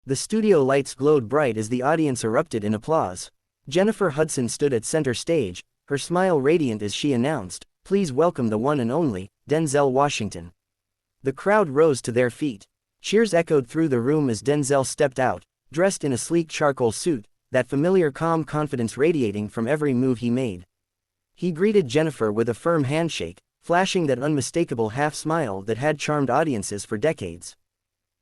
The studio lights glowed bright as the audience erupted in applause. Jennifer Hudson stood at center stage, her smile radiant as she announced, "Please welcome the one and only, Denzel Washington." The crowd rose to their feet. Cheers echoed through the room as Denzel stepped out, dressed in a sleek charcoal suit, that familiar calm confidence radiating from every move he made. He greeted Jennifer with a firm handshake, flashing that unmistakable half-smile that had charmed audiences for decades.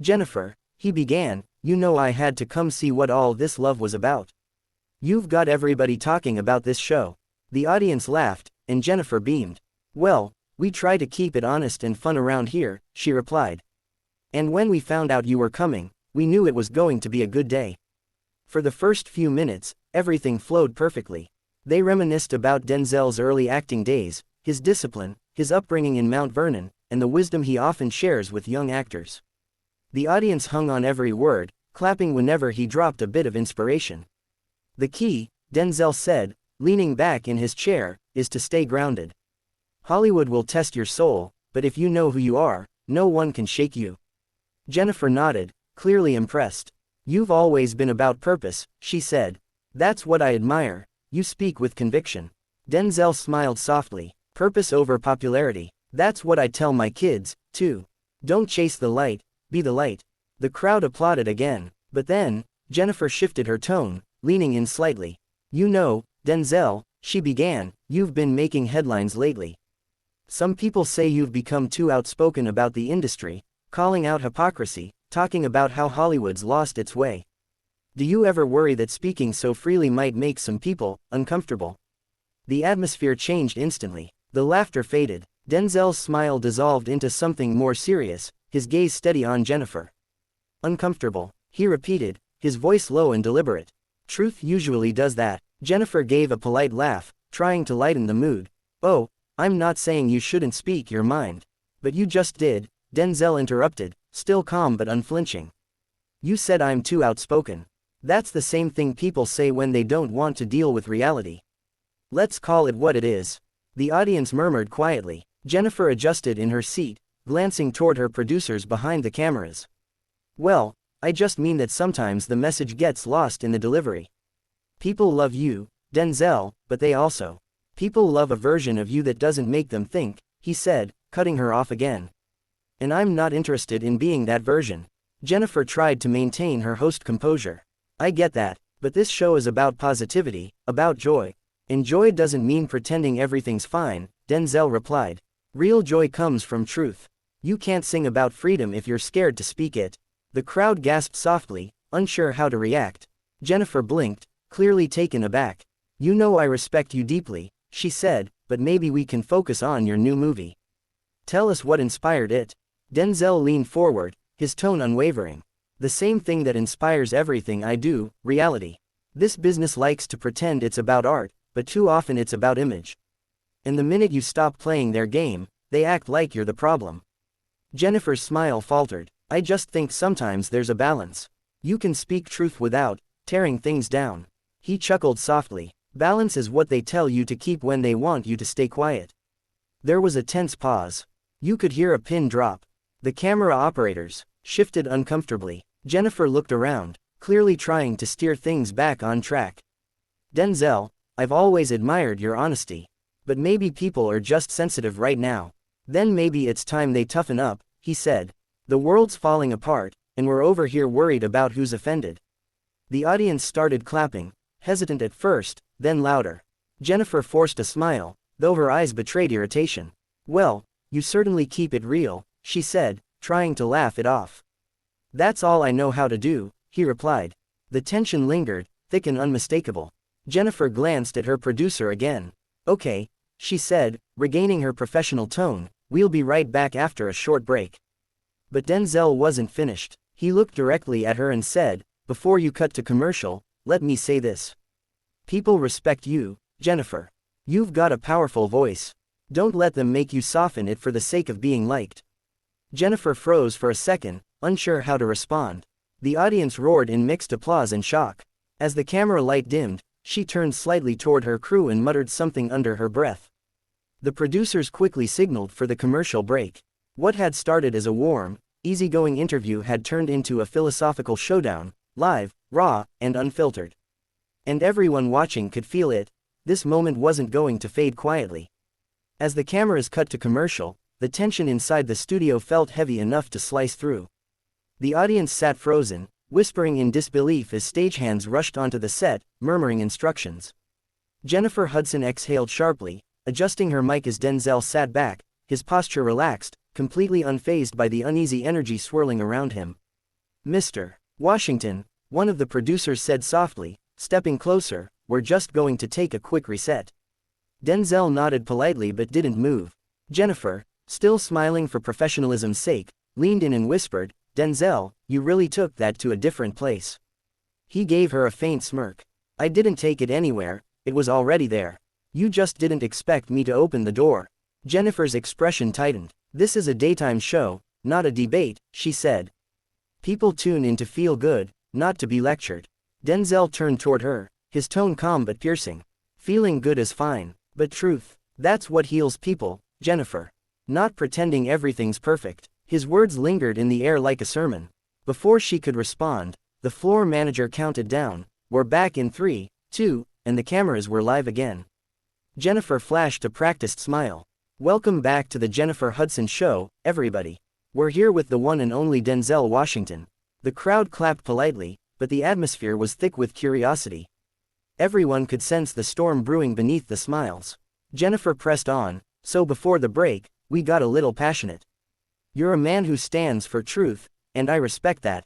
"Jennifer," he began, "you know I had to come see what all this love was about. You've got everybody talking about this show." The audience laughed, and Jennifer beamed. "Well, we try to keep it honest and fun around here," she replied. "And when we found out you were coming, we knew it was going to be a good day." For the first few minutes, everything flowed perfectly. They reminisced about Denzel's early acting days, his discipline, his upbringing in Mount Vernon, and the wisdom he often shares with young actors. The audience hung on every word, clapping whenever he dropped a bit of inspiration. "The key," Denzel said, leaning back in his chair, "is to stay grounded. Hollywood will test your soul, but if you know who you are, no one can shake you." Jennifer nodded, clearly impressed. "You've always been about purpose," she said. "That's what I admire, you speak with conviction." Denzel smiled softly. "Purpose over popularity. That's what I tell my kids, too. Don't chase the light, be the light." The crowd applauded again, but then, Jennifer shifted her tone, leaning in slightly. "You know, Denzel," she began, "you've been making headlines lately. Some people say you've become too outspoken about the industry, calling out hypocrisy, talking about how Hollywood's lost its way. Do you ever worry that speaking so freely might make some people uncomfortable?" The atmosphere changed instantly. The laughter faded. Denzel's smile dissolved into something more serious, his gaze steady on Jennifer. "Uncomfortable," he repeated, his voice low and deliberate. "Truth usually does that." Jennifer gave a polite laugh, trying to lighten the mood. "Oh, I'm not saying you shouldn't speak your mind. But you just did," Denzel interrupted, still calm but unflinching. "You said I'm too outspoken. That's the same thing people say when they don't want to deal with reality. Let's call it what it is." The audience murmured quietly. Jennifer adjusted in her seat, glancing toward her producers behind the cameras. "Well, I just mean that sometimes the message gets lost in the delivery. People love you, Denzel, but they also. People love a version of you that doesn't make them think," he said, cutting her off again. "And I'm not interested in being that version." Jennifer tried to maintain her host composure. "I get that, but this show is about positivity, about joy. And joy doesn't mean pretending everything's fine," Denzel replied. "Real joy comes from truth. You can't sing about freedom if you're scared to speak it." The crowd gasped softly, unsure how to react. Jennifer blinked, clearly taken aback. "You know I respect you deeply," she said, "but maybe we can focus on your new movie. Tell us what inspired it." Denzel leaned forward, his tone unwavering. "The same thing that inspires everything I do, reality. This business likes to pretend it's about art, but too often it's about image. And the minute you stop playing their game, they act like you're the problem." Jennifer's smile faltered. "I just think sometimes there's a balance. You can speak truth without tearing things down." He chuckled softly. "Balance is what they tell you to keep when they want you to stay quiet." There was a tense pause. You could hear a pin drop. The camera operators shifted uncomfortably. Jennifer looked around, clearly trying to steer things back on track. "Denzel, I've always admired your honesty. But maybe people are just sensitive right now. Then maybe it's time they toughen up," he said. "The world's falling apart, and we're over here worried about who's offended." The audience started clapping, hesitant at first, then louder. Jennifer forced a smile, though her eyes betrayed irritation. "Well, you certainly keep it real," she said, trying to laugh it off. "That's all I know how to do," he replied. The tension lingered, thick and unmistakable. Jennifer glanced at her producer again. "Okay," she said, regaining her professional tone, "we'll be right back after a short break." But Denzel wasn't finished. He looked directly at her and said, "Before you cut to commercial, let me say this. People respect you, Jennifer. You've got a powerful voice. Don't let them make you soften it for the sake of being liked." Jennifer froze for a second, unsure how to respond. The audience roared in mixed applause and shock. As the camera light dimmed, she turned slightly toward her crew and muttered something under her breath. The producers quickly signaled for the commercial break. What had started as a warm, easygoing interview had turned into a philosophical showdown, live, raw, and unfiltered. And everyone watching could feel it. This moment wasn't going to fade quietly. As the cameras cut to commercial, the tension inside the studio felt heavy enough to slice through. The audience sat frozen, whispering in disbelief as stagehands rushed onto the set, murmuring instructions. Jennifer Hudson exhaled sharply, adjusting her mic as Denzel sat back, his posture relaxed, completely unfazed by the uneasy energy swirling around him. "Mr. Washington," one of the producers said softly, stepping closer, "we're just going to take a quick reset." Denzel nodded politely but didn't move. Jennifer, still smiling for professionalism's sake, leaned in and whispered, "Denzel, you really took that to a different place." He gave her a faint smirk. "I didn't take it anywhere, it was already there. You just didn't expect me to open the door." Jennifer's expression tightened. "This is a daytime show, not a debate," she said. "People tune in to feel good, not to be lectured." Denzel turned toward her, his tone calm but piercing. "Feeling good is fine, but truth, that's what heals people, Jennifer. Not pretending everything's perfect." His words lingered in the air like a sermon. Before she could respond, the floor manager counted down, "We're back in 3, 2, and the cameras were live again." Jennifer flashed a practiced smile. "Welcome back to the Jennifer Hudson Show, everybody. We're here with the one and only Denzel Washington." The crowd clapped politely, but the atmosphere was thick with curiosity. Everyone could sense the storm brewing beneath the smiles. Jennifer pressed on, "So before the break, we got a little passionate. You're a man who stands for truth, and I respect that.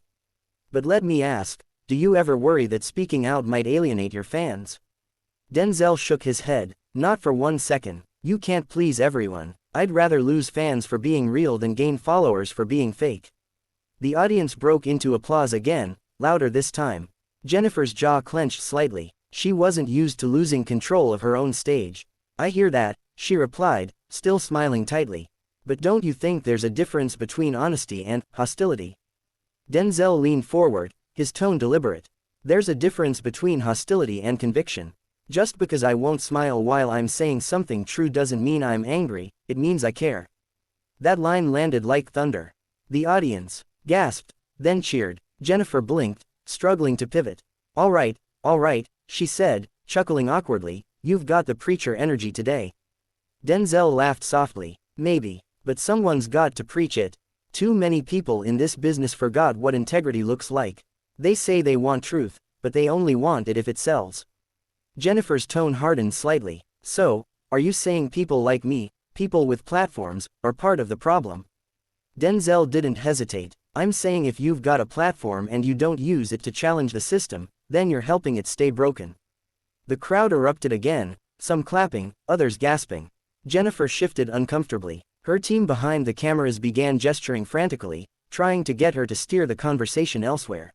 But let me ask, do you ever worry that speaking out might alienate your fans?" Denzel shook his head. "Not for 1 second. You can't please everyone. I'd rather lose fans for being real than gain followers for being fake." The audience broke into applause again, louder this time. Jennifer's jaw clenched slightly. She wasn't used to losing control of her own stage. "I hear that," she replied, still smiling tightly. "But don't you think there's a difference between honesty and hostility?" Denzel leaned forward, his tone deliberate. "There's a difference between hostility and conviction. Just because I won't smile while I'm saying something true doesn't mean I'm angry, it means I care." That line landed like thunder. The audience gasped, then cheered. Jennifer blinked, struggling to pivot. All right, she said, chuckling awkwardly, "you've got the preacher energy today." Denzel laughed softly. "Maybe. But someone's got to preach it. Too many people in this business forgot what integrity looks like. They say they want truth, but they only want it if it sells." Jennifer's tone hardened slightly. "So, are you saying people like me, people with platforms, are part of the problem?" Denzel didn't hesitate. "I'm saying if you've got a platform and you don't use it to challenge the system, then you're helping it stay broken." The crowd erupted again, some clapping, others gasping. Jennifer shifted uncomfortably. Her team behind the cameras began gesturing frantically, trying to get her to steer the conversation elsewhere.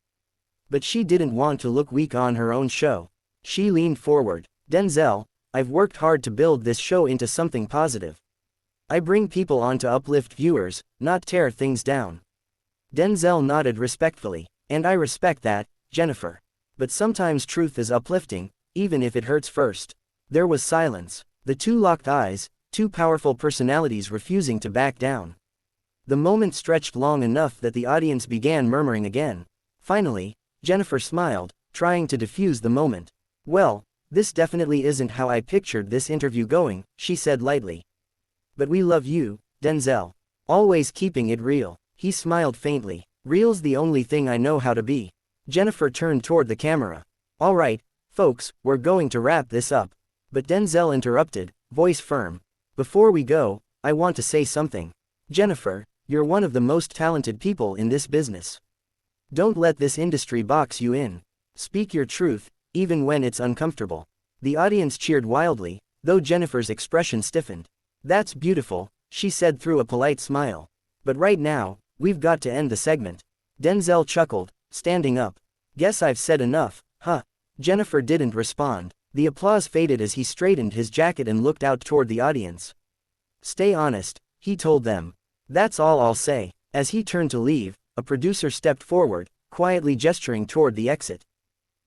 But she didn't want to look weak on her own show. She leaned forward. "Denzel, I've worked hard to build this show into something positive. I bring people on to uplift viewers, not tear things down." Denzel nodded respectfully. "And I respect that, Jennifer. But sometimes truth is uplifting, even if it hurts first." There was silence. The two locked eyes, two powerful personalities refusing to back down. The moment stretched long enough that the audience began murmuring again. Finally, Jennifer smiled, trying to diffuse the moment. "Well, this definitely isn't how I pictured this interview going," she said lightly. "But we love you, Denzel. Always keeping it real." He smiled faintly. "Real's the only thing I know how to be." Jennifer turned toward the camera. "All right, folks, we're going to wrap this up." But Denzel interrupted, voice firm. "Before we go, I want to say something. Jennifer, you're one of the most talented people in this business. Don't let this industry box you in. Speak your truth, even when it's uncomfortable." The audience cheered wildly, though Jennifer's expression stiffened. "That's beautiful," she said through a polite smile. "But right now, we've got to end the segment." Denzel chuckled, standing up. "Guess I've said enough, huh?" Jennifer didn't respond. The applause faded as he straightened his jacket and looked out toward the audience. "Stay honest," he told them. "That's all I'll say." As he turned to leave, a producer stepped forward, quietly gesturing toward the exit.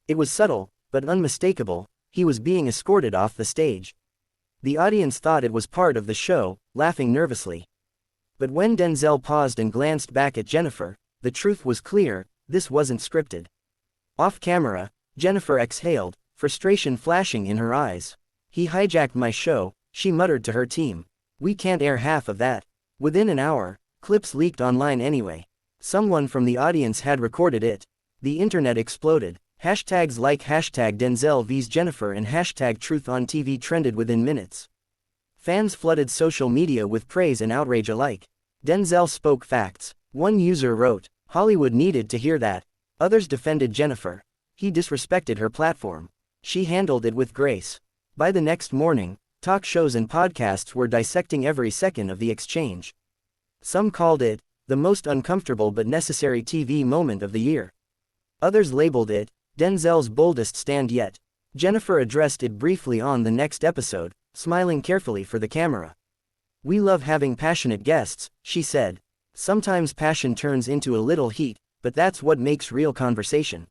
It was subtle, but unmistakable. He was being escorted off the stage. The audience thought it was part of the show, laughing nervously. But when Denzel paused and glanced back at Jennifer, the truth was clear, this wasn't scripted. Off camera, Jennifer exhaled, frustration flashing in her eyes. "He hijacked my show," she muttered to her team. "We can't air half of that." Within an hour, clips leaked online anyway. Someone from the audience had recorded it. The internet exploded. Hashtags like hashtag Denzel vs Jennifer and hashtag Truth on TV trended within minutes. Fans flooded social media with praise and outrage alike. Denzel spoke facts. One user wrote, "Hollywood needed to hear that." Others defended Jennifer. "He disrespected her platform. She handled it with grace." By the next morning, talk shows and podcasts were dissecting every second of the exchange. Some called it the most uncomfortable but necessary TV moment of the year. Others labeled it Denzel's boldest stand yet. Jennifer addressed it briefly on the next episode, smiling carefully for the camera. "We love having passionate guests," she said. "Sometimes passion turns into a little heat, but that's what makes real conversation."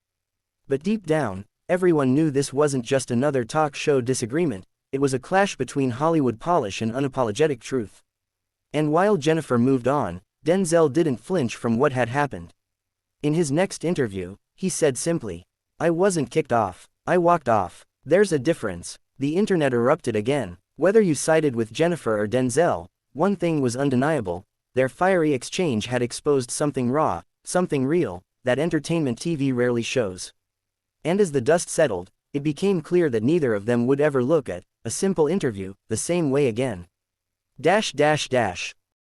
But deep down, everyone knew this wasn't just another talk show disagreement, it was a clash between Hollywood polish and unapologetic truth. And while Jennifer moved on, Denzel didn't flinch from what had happened. In his next interview, he said simply, "I wasn't kicked off, I walked off. There's a difference." The internet erupted again. Whether you sided with Jennifer or Denzel, one thing was undeniable: their fiery exchange had exposed something raw, something real, that entertainment TV rarely shows. And as the dust settled, it became clear that neither of them would ever look at a simple interview the same way again.